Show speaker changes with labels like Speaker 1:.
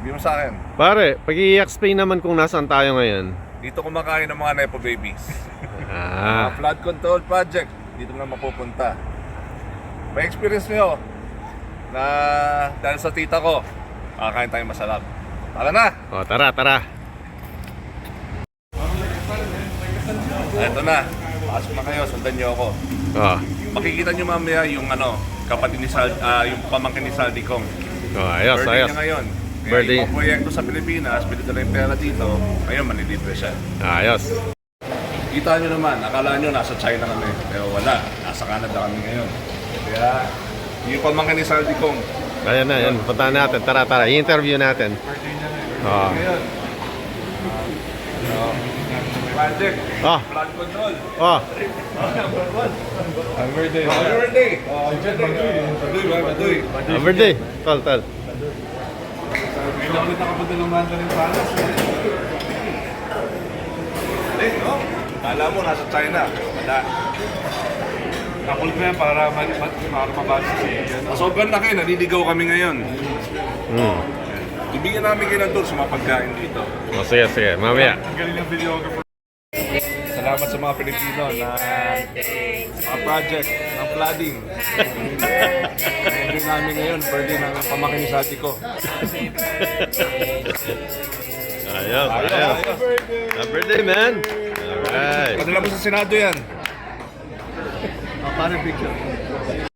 Speaker 1: Sabi mo sa akin.
Speaker 2: Pare, pag-i-explain naman kung nasaan tayo ngayon.
Speaker 1: Dito kumakain ng mga Nepo babies. Flood control project. Dito na mapupunta. May experience nyo na dahil sa tita ko, kakain tayo masarap. Tara na!
Speaker 2: O, tara, tara.
Speaker 1: Ito na. Pasok na kayo, sundan nyo ako.
Speaker 2: O,
Speaker 1: Makikita nyo mamaya yung kapatid ni yung pamangkin ni Saldi Kong.
Speaker 2: ayos,
Speaker 1: Birthday
Speaker 2: ayos.
Speaker 1: niya ngayon.
Speaker 2: Birthday.
Speaker 1: Kaya proyekto sa Pilipinas, pinito na yung pera dito. Ngayon, manilibre siya.
Speaker 2: Ayos.
Speaker 1: Kita nyo naman, akala nyo nasa China kami. Pero wala, nasa Canada kami ngayon. Kaya, yung pamangkin ni Saldi Kong.
Speaker 2: Ayan na, yan. Puntahan natin. Tara, tara. I-interview natin.
Speaker 1: Birthday niya ngayon.
Speaker 2: Oo.
Speaker 1: Ngayon. Project. Flood control.
Speaker 2: Oh,
Speaker 1: Happy birthday. Happy birthday. Baduy.
Speaker 2: birthday. Tol, tol.
Speaker 1: Hindi na ulit nakapunta ng Mandarin Palace. No? Kala mo nasa China. Wala.
Speaker 3: Nakulit mo yan para mabasa siya.
Speaker 1: Sobrang laki, naliligaw kami ngayon.
Speaker 2: Hmm.
Speaker 1: Ibigyan namin kayo ng tour sa mga pagkain dito.
Speaker 2: O, sige, sige. Mamaya.
Speaker 3: Ang galing ng videographer.
Speaker 1: Salamat sa mga Pilipino na mga project ng flooding. Enjoy namin ngayon, birthday ng pamangkin ni Sati ko.
Speaker 2: Ayos, ayos. Happy birthday, man. Alright.
Speaker 1: Padala mo sa Senado yan.
Speaker 3: Paano picture?